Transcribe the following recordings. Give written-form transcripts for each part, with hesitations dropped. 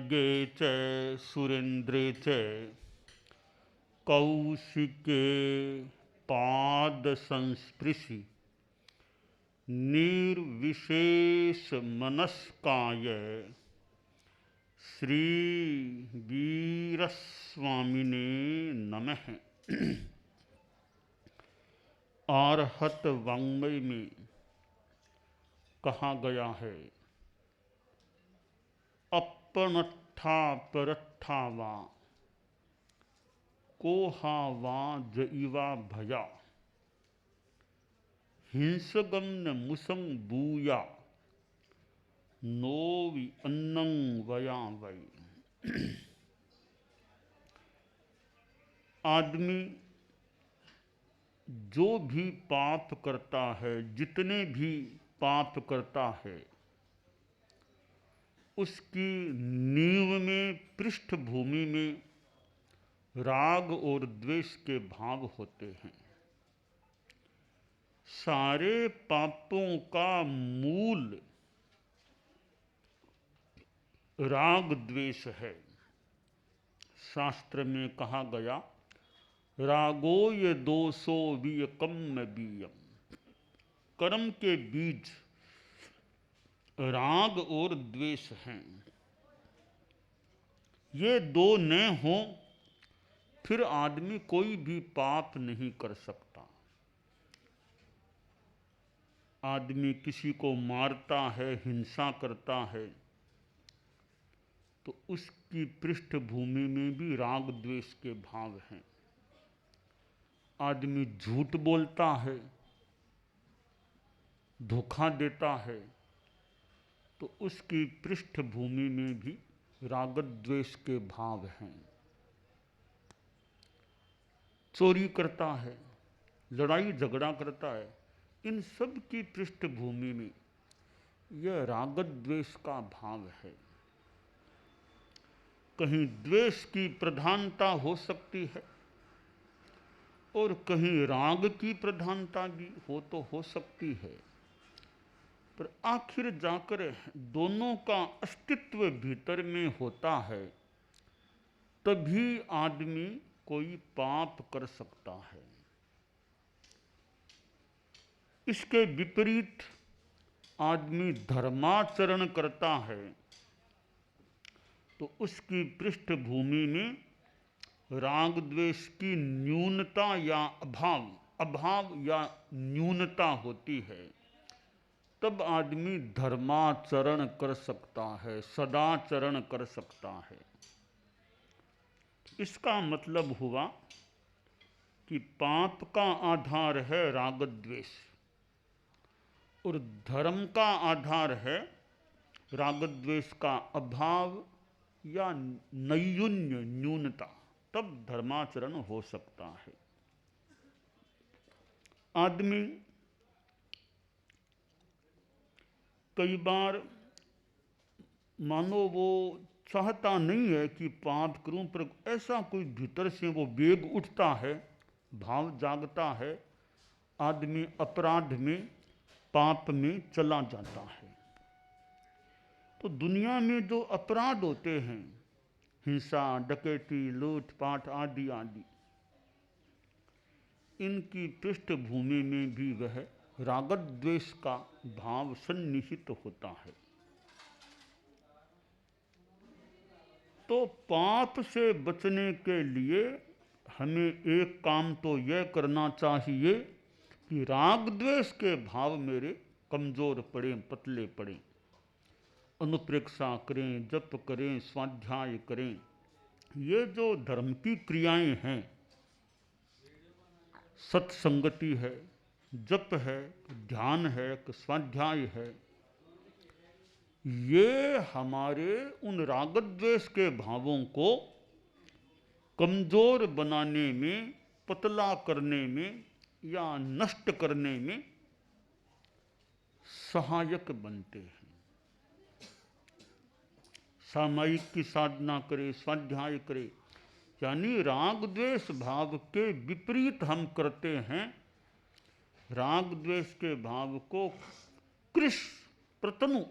खड्गे च सुरेन्द्रे च कौशिके पाद संस्पृशि निर्विशेष मनस्काय श्री वीरस्वामिने नमः। आर्हत वाङ्मय में कहा गया है, अपनट्ठा परट्ठा वा कोहा वा जईवा भया हिंसगम न मुसं बूया नोवि अन्नं वया वै। आदमी जो भी पाप करता है, जितने भी पाप करता है, उसकी नींव में, पृष्ठभूमि में राग और द्वेष के भाव होते हैं। सारे पापों का मूल राग द्वेष है। शास्त्र में कहा गया, रागो ये दोषो वियकम बीयम। कर्म के बीज राग और द्वेष हैं। ये दो न हो फिर आदमी कोई भी पाप नहीं कर सकता। आदमी किसी को मारता है, हिंसा करता है, तो उसकी पृष्ठभूमि में भी राग द्वेष के भाव हैं। आदमी झूठ बोलता है, धोखा देता है, तो उसकी पृष्ठभूमि में भी राग द्वेष के भाव हैं। चोरी करता है, लड़ाई झगड़ा करता है, इन सब की पृष्ठभूमि में यह राग द्वेष का भाव है। कहीं द्वेष की प्रधानता हो सकती है और कहीं राग की प्रधानता भी हो सकती है, पर आखिर जाकर दोनों का अस्तित्व भीतर में होता है, तभी आदमी कोई पाप कर सकता है। इसके विपरीत आदमी धर्माचरण करता है तो उसकी पृष्ठभूमि में राग द्वेष की न्यूनता या अभाव या न्यूनता होती है। तब आदमी धर्माचरण कर सकता है, सदाचरण कर सकता है। इसका मतलब हुआ कि पाप का आधार है राग द्वेष और धर्म का आधार है राग द्वेष का अभाव या नैयून्य, न्यूनता। तब धर्माचरण हो सकता है। आदमी कई बार मानो वो चाहता नहीं है कि पाप करूं, पर ऐसा कोई भीतर से वो वेग उठता है, भाव जागता है, आदमी अपराध में, पाप में चला जाता है। तो दुनिया में जो अपराध होते हैं, हिंसा, डकैती, लूटपाट आदि आदि, इनकी पृष्ठभूमि में भी वह राग द्वेष का भाव सन्निहित होता है। तो पाप से बचने के लिए हमें एक काम तो यह करना चाहिए कि राग द्वेष के भाव मेरे कमजोर पड़े, पतले पड़े। अनुप्रेक्षा करें, जप करें, स्वाध्याय करें। ये जो धर्म की क्रियाएं हैं, सत्संगति है, जप है, ध्यान है, स्वाध्याय है, ये हमारे उन राग द्वेष के भावों को कमजोर बनाने में, पतला करने में या नष्ट करने में सहायक बनते हैं। सामायिक की साधना करे, स्वाध्याय करे, यानी राग द्वेष भाव के विपरीत हम करते हैं। राग द्वेष के भाव को कृश प्रतनु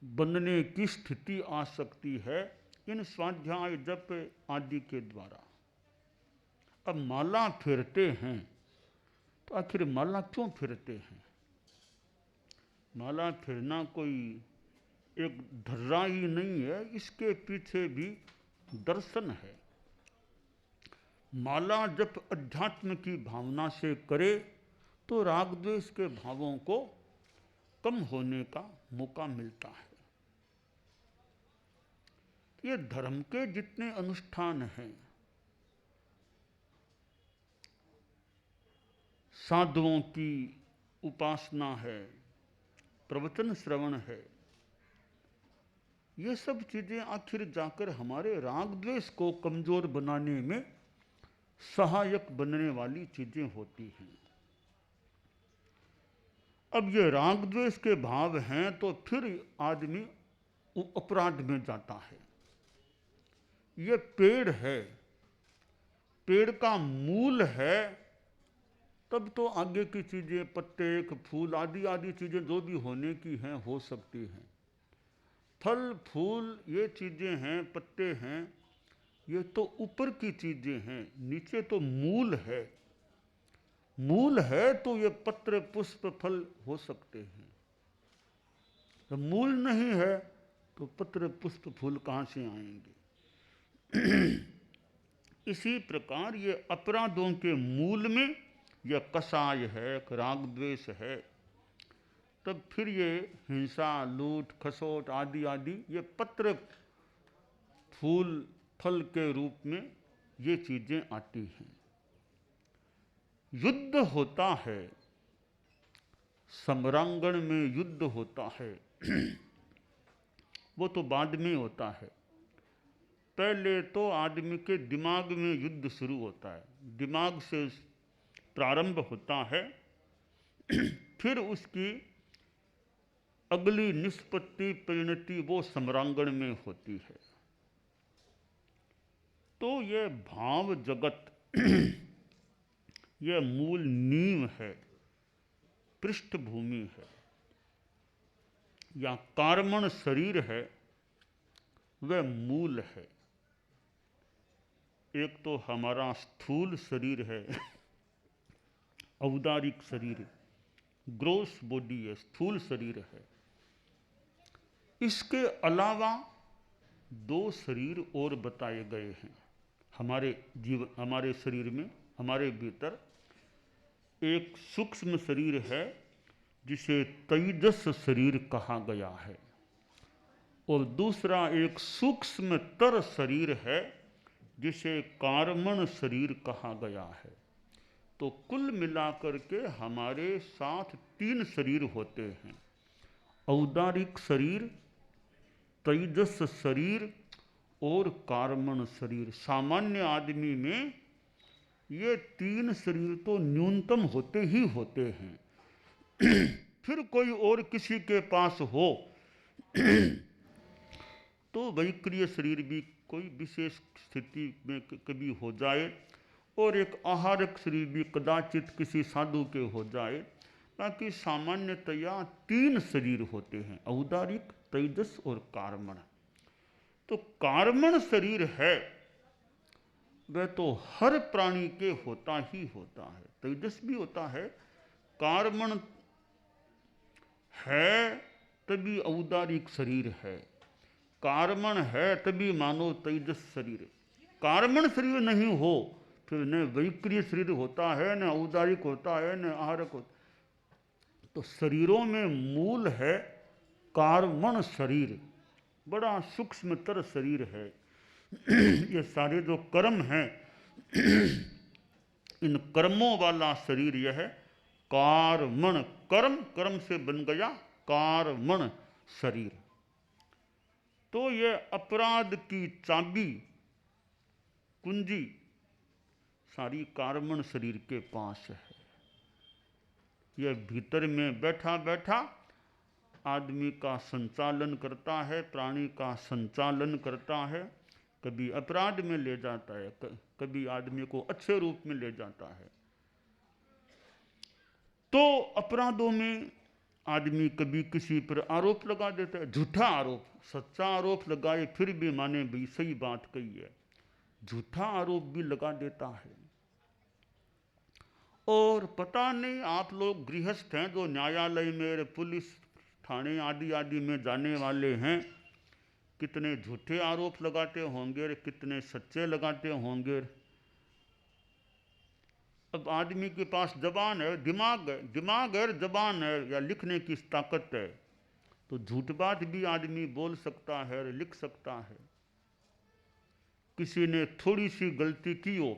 बनने की स्थिति आ सकती है इन स्वाध्याय जप आदि के द्वारा। अब माला फेरते हैं तो आखिर माला क्यों फेरते हैं? माला फेरना कोई एक धर्रा ही नहीं है, इसके पीछे भी दर्शन है। माला जप अध्यात्म की भावना से करे तो राग द्वेष के भावों को कम होने का मौका मिलता है। ये धर्म के जितने अनुष्ठान हैं, साधुओं की उपासना है, प्रवचन श्रवण है, ये सब चीजें आखिर जाकर हमारे राग द्वेष को कमजोर बनाने में सहायक बनने वाली चीजें होती हैं। अब ये राग द्वेष के भाव हैं तो फिर आदमी अपराध में जाता है। ये पेड़ है, पेड़ का मूल है, तब तो आगे की चीजें, पत्ते, फूल आदि आदि चीजें जो भी होने की हैं हो सकती हैं। फल फूल ये चीजें हैं, पत्ते हैं, ये तो ऊपर की चीजें हैं, नीचे तो मूल है। मूल है तो ये पत्र पुष्प फल हो सकते हैं। तो मूल नहीं है तो पत्र पुष्प फूल कहाँ से आएंगे? इसी प्रकार ये अपराधों के मूल में यह कषाय है, राग द्वेष है, तब फिर ये हिंसा, लूट, खसोट आदि आदि ये पत्र फूल फल के रूप में ये चीजें आती हैं। युद्ध होता है, सम्रांगण में युद्ध होता है, वो तो बाद में होता है। पहले तो आदमी के दिमाग में युद्ध शुरू होता है, दिमाग से प्रारंभ होता है, फिर उसकी अगली निष्पत्ति परिणति वो सम्रांगण में होती है। तो ये भाव जगत यह मूल नींव है, पृष्ठभूमि है, या कार्मण शरीर है, वह मूल है। एक तो हमारा स्थूल शरीर है, औदारिक शरीर, ग्रोस बॉडी है, स्थूल शरीर है। इसके अलावा दो शरीर और बताए गए हैं हमारे जीवन, हमारे शरीर में, हमारे भीतर। एक सूक्ष्म शरीर है जिसे तेजस शरीर कहा गया है, और दूसरा एक सूक्ष्मतर शरीर है जिसे कार्मण शरीर कहा गया है। तो कुल मिलाकर के हमारे साथ तीन शरीर होते हैं, औदारिक शरीर, तेजस शरीर और कार्मण शरीर। सामान्य आदमी में ये तीन शरीर तो न्यूनतम होते ही होते हैं। फिर कोई और किसी के पास हो तो वैक्रिय शरीर भी कोई विशेष स्थिति में कभी हो जाए, और एक आहारक शरीर भी कदाचित किसी साधु के हो जाए। बाकी सामान्यतया तीन शरीर होते हैं, औदारिक, तेजस और कार्मण। तो कार्मण शरीर है वह तो हर प्राणी के होता ही होता है। तेजस भी होता है, कार्मण है तभी औदारिक शरीर है, कार्मण है तभी मानो तेजस शरीर। कार्मण शरीर नहीं हो फिर न वैक्रिय शरीर होता है, न औदारिक होता है, न आहारक होता। तो शरीरों में मूल है कार्मण शरीर, बड़ा सूक्ष्मतर शरीर है। ये सारे जो कर्म हैं, इन कर्मों वाला शरीर यह है कार्मण। कर्म, कर्म से बन गया कार्मण शरीर। तो ये अपराध की चाबी, कुंजी सारी कार्मण शरीर के पास है। यह भीतर में बैठा बैठा आदमी का संचालन करता है, प्राणी का संचालन करता है। कभी अपराध में ले जाता है, कभी आदमी को अच्छे रूप में ले जाता है। तो अपराधों में आदमी कभी किसी पर आरोप लगा देता है, झूठा आरोप, सच्चा आरोप लगाए फिर भी माने भी सही बात कही है, झूठा आरोप भी लगा देता है। और पता नहीं आप लोग गृहस्थ हैं जो न्यायालय में, पुलिस थाने आदि आदि में जाने वाले हैं, कितने झूठे आरोप लगाते होंगे, कितने सच्चे लगाते होंगे। अब आदमी के पास जबान है, दिमाग है, जबान है या लिखने की ताकत है, तो झूठ बात भी आदमी बोल सकता है, लिख सकता है। किसी ने थोड़ी सी गलती की हो,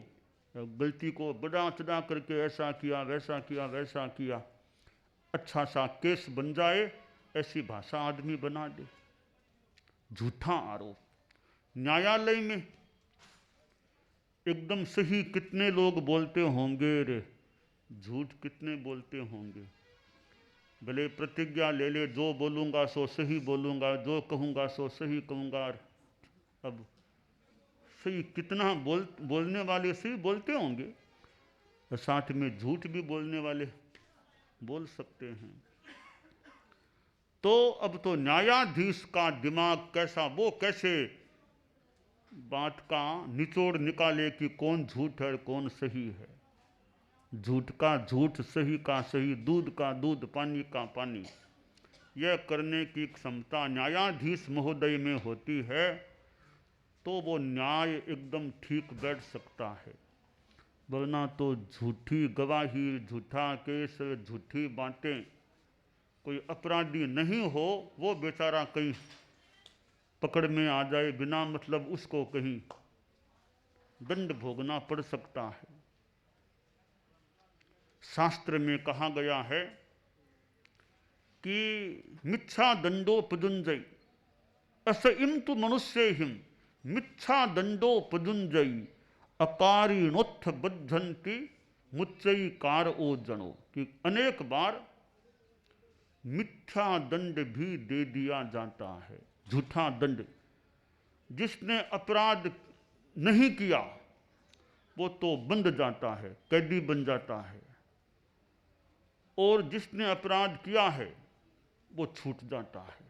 गलती को बड़ा चढ़ा करके ऐसा किया वैसा किया वैसा किया, अच्छा सा केस बन जाए, ऐसी भाषा आदमी बना दे। झूठा आरोप न्यायालय में एकदम सही कितने लोग बोलते होंगे रे, झूठ कितने बोलते होंगे। भले प्रतिज्ञा ले ले, जो बोलूँगा सो सही बोलूँगा, जो कहूँगा सो सही कहूँगा। अब सही कितना बोलने वाले सही बोलते होंगे, साथ में झूठ भी बोलने वाले बोल सकते हैं। तो अब तो न्यायाधीश का दिमाग कैसा, वो कैसे बात का निचोड़ निकाले कि कौन झूठ है कौन सही है। झूठ का झूठ, सही का सही, दूध का दूध, पानी का पानी, यह करने की क्षमता न्यायाधीश महोदय में होती है तो वो न्याय एकदम ठीक बैठ सकता है। वरना तो झूठी गवाही, झूठा केस, झूठी बातें, कोई अपराधी नहीं हो वो बेचारा कहीं पकड़ में आ जाए, बिना मतलब उसको कहीं दंड भोगना पड़ सकता है। शास्त्र में कहा गया है कि मिच्छा दंडोपजुंजय असइम तु मनुष्य हिम मिच्छा दंडोपजुंजय अकारिणोत्थ बद्धंति मुच्चई कार ओ जनो, कि अनेक बार मिथ्या दंड भी दे दिया जाता है, झूठा दंड। जिसने अपराध नहीं किया वो तो बंध जाता है, कैदी बन जाता है, और जिसने अपराध किया है वो छूट जाता है।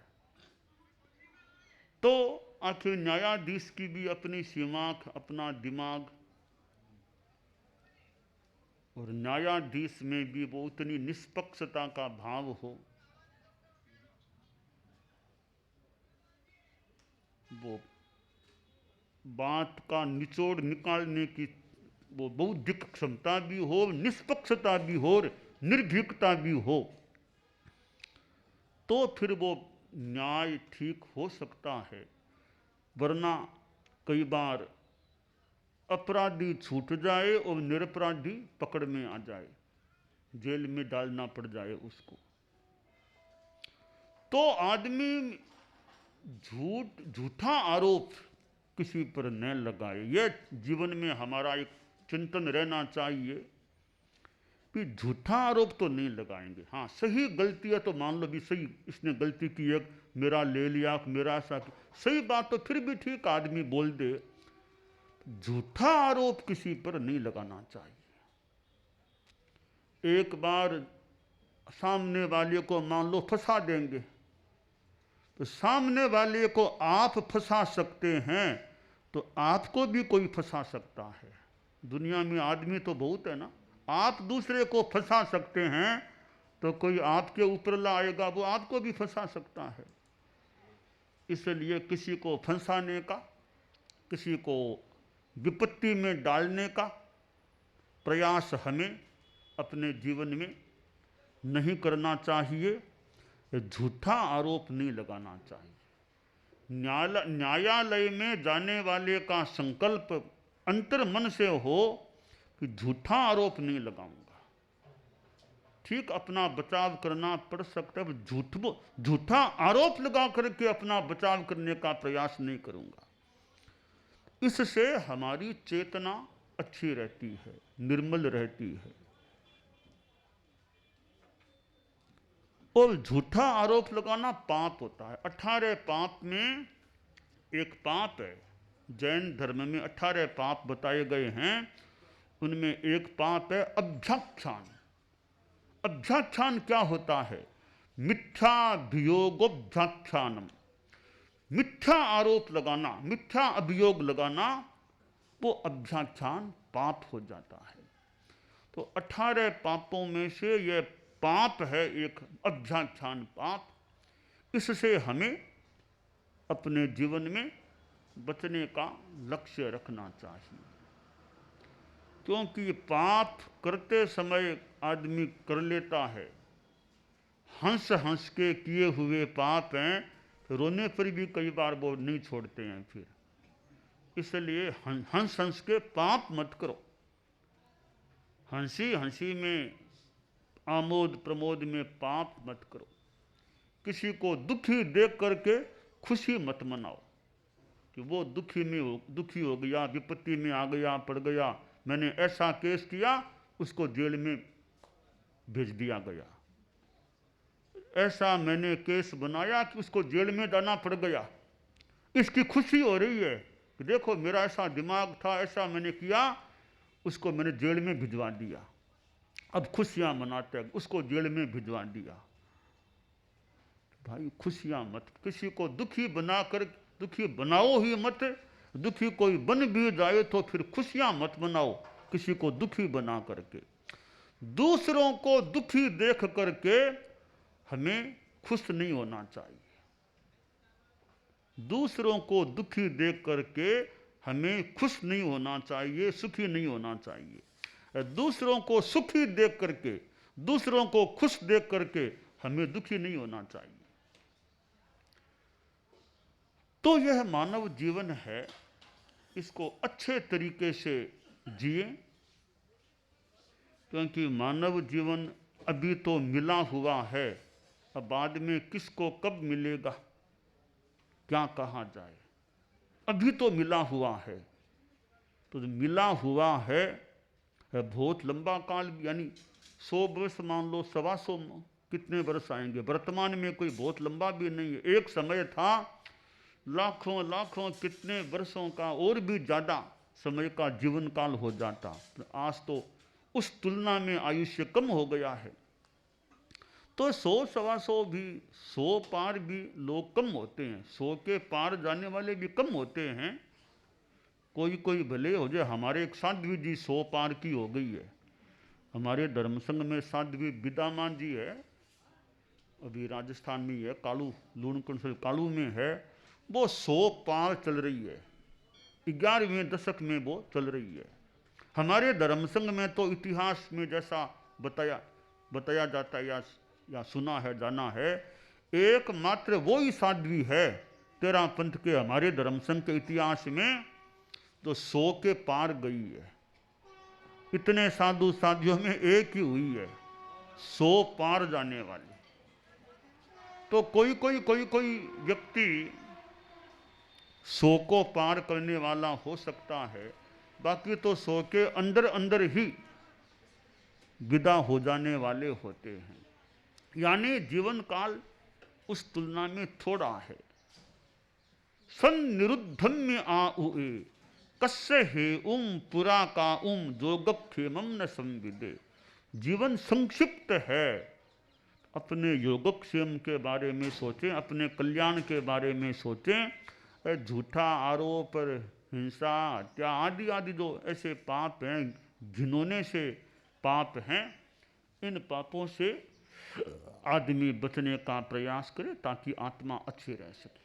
तो आखिर न्यायाधीश की भी अपनी सीमा, अपना दिमाग, और न्यायाधीश में भी वो उतनी निष्पक्षता का भाव हो, वो बात का निचोड़ निकालने की वो बौद्धिक क्षमता भी हो, निष्पक्षता भी हो, निर्भीकता भी हो, तो फिर वो न्याय ठीक हो सकता है। वरना कई बार अपराधी छूट जाए और निरपराधी पकड़ में आ जाए, जेल में डालना पड़ जाए उसको। तो आदमी झूठा आरोप किसी पर न लगाए, यह जीवन में हमारा एक चिंतन रहना चाहिए कि झूठा आरोप तो नहीं लगाएंगे। हाँ, सही गलती है तो मान लो भी सही, इसने गलती की, एक मेरा ले लिया, मेरा ऐसा, सही बात तो फिर भी ठीक आदमी बोल दे, झूठा आरोप किसी पर नहीं लगाना चाहिए। एक बार सामने वाले को मान लो फंसा देंगे, तो सामने वाले को आप फंसा सकते हैं तो आपको भी कोई फंसा सकता है। दुनिया में आदमी तो बहुत है ना, आप दूसरे को फंसा सकते हैं तो कोई आपके ऊपर लाएगा, वो आपको भी फंसा सकता है। इसलिए किसी को फंसाने का, किसी को विपत्ति में डालने का प्रयास हमें अपने जीवन में नहीं करना चाहिए, झूठा आरोप नहीं लगाना चाहिए। न्यायालय में जाने वाले का संकल्प अंतर मन से हो कि झूठा आरोप नहीं लगाऊंगा, ठीक अपना बचाव करना पड़ सकता है, झूठा आरोप लगा करके अपना बचाव करने का प्रयास नहीं करूंगा। इससे हमारी चेतना अच्छी रहती है, निर्मल रहती है। और झूठा आरोप लगाना पाप होता है। 18 पाप में एक पाप है, जैन धर्म में 18 पाप बताए गए हैं, उनमें एक पाप है अभ्याख्यान। अभ्याख्यान क्या होता है? मिथ्याभियोगोभ्याख्यानम, मिथ्या आरोप लगाना, मिथ्या अभियोग लगाना, वो अभ्याख्यान पाप हो जाता है। तो 18 पापों में से यह पाप है एक अभ्याख्यान पाप। इससे हमें अपने जीवन में बचने का लक्ष्य रखना चाहिए, क्योंकि पाप करते समय आदमी कर लेता है। हंस हंस के किए हुए पाप हैं, रोने पर भी कई बार वो नहीं छोड़ते हैं फिर। इसलिए हंस हंस के पाप मत करो। हंसी हंसी में, आमोद प्रमोद में पाप मत करो। किसी को दुखी देख करके खुशी मत मनाओ कि वो दुखी हो गया, विपत्ति में आ गया, पड़ गया, मैंने ऐसा केस किया, उसको जेल में भेज दिया गया, ऐसा मैंने केस बनाया कि उसको जेल में जाना पड़ गया। इसकी खुशी हो रही है कि देखो मेरा ऐसा दिमाग था, ऐसा मैंने किया, उसको मैंने जेल में भिजवा दिया। अब खुशियां मनाते हैं, उसको जेल में भिजवा दिया। भाई खुशियां मत, किसी को दुखी बनाकर, दुखी बनाओ ही मत। दुखी कोई बन भी जाए तो फिर खुशियां मत मनाओ किसी को दुखी बना करके। दूसरों को दुखी देख करके हमें खुश नहीं होना चाहिए। दूसरों को दुखी देख करके हमें खुश नहीं होना चाहिए, सुखी नहीं होना चाहिए। दूसरों को सुखी देख करके, दूसरों को खुश देख करके हमें दुखी नहीं होना चाहिए। तो यह मानव जीवन है, इसको अच्छे तरीके से जिए, क्योंकि मानव जीवन अभी तो मिला हुआ है, अब बाद में किसको कब मिलेगा क्या कहा जाए। अभी तो मिला हुआ है, तो मिला हुआ है बहुत लंबा काल, यानी 100 वर्ष मान लो, 125 कितने वर्ष आएंगे, वर्तमान में कोई बहुत लंबा भी नहीं है। एक समय था लाखों लाखों कितने वर्षों का और भी ज़्यादा समय का जीवन काल हो जाता। आज तो उस तुलना में आयुष्य कम हो गया है। तो 100 सवा 100 भी, 100 पार भी लोग कम होते हैं, 100 के पार जाने वाले भी कम होते हैं। कोई कोई भले हो जाए। हमारे एक साध्वी जी 100 पार की हो गई है। हमारे धर्म संघ में साध्वी विदामान जी है, अभी राजस्थान में ही है, कालू लूणकुंड से कालू में है। वो 100 पार चल रही है, 11वें दशक में वो चल रही है। हमारे धर्म संघ में तो इतिहास में जैसा बताया जाता है या सुना है, जाना है, एकमात्र वो ही साध्वी है 13 पंथ के हमारे धर्म संघ के इतिहास में जो 100 के पार गई है। इतने साधु साधियों में एक ही हुई है 100 पार जाने वाली। तो कोई कोई व्यक्ति 100 को पार करने वाला हो सकता है, बाकी तो 100 के अंदर अंदर ही विदा हो जाने वाले होते हैं। यानी जीवन काल उस तुलना में थोड़ा है। सन्निरुद्धम में आउए कस्य हे पुरा का योगक्षेमम न संविदे। जीवन संक्षिप्त है, अपने योगक्षेम के बारे में सोचें, अपने कल्याण के बारे में सोचें। झूठा आरोप, हिंसा, हत्या आदि आदि जो ऐसे पाप हैं, घिनौने से पाप हैं, इन पापों से आदमी बचने का प्रयास करे ताकि आत्मा अच्छी रह सके।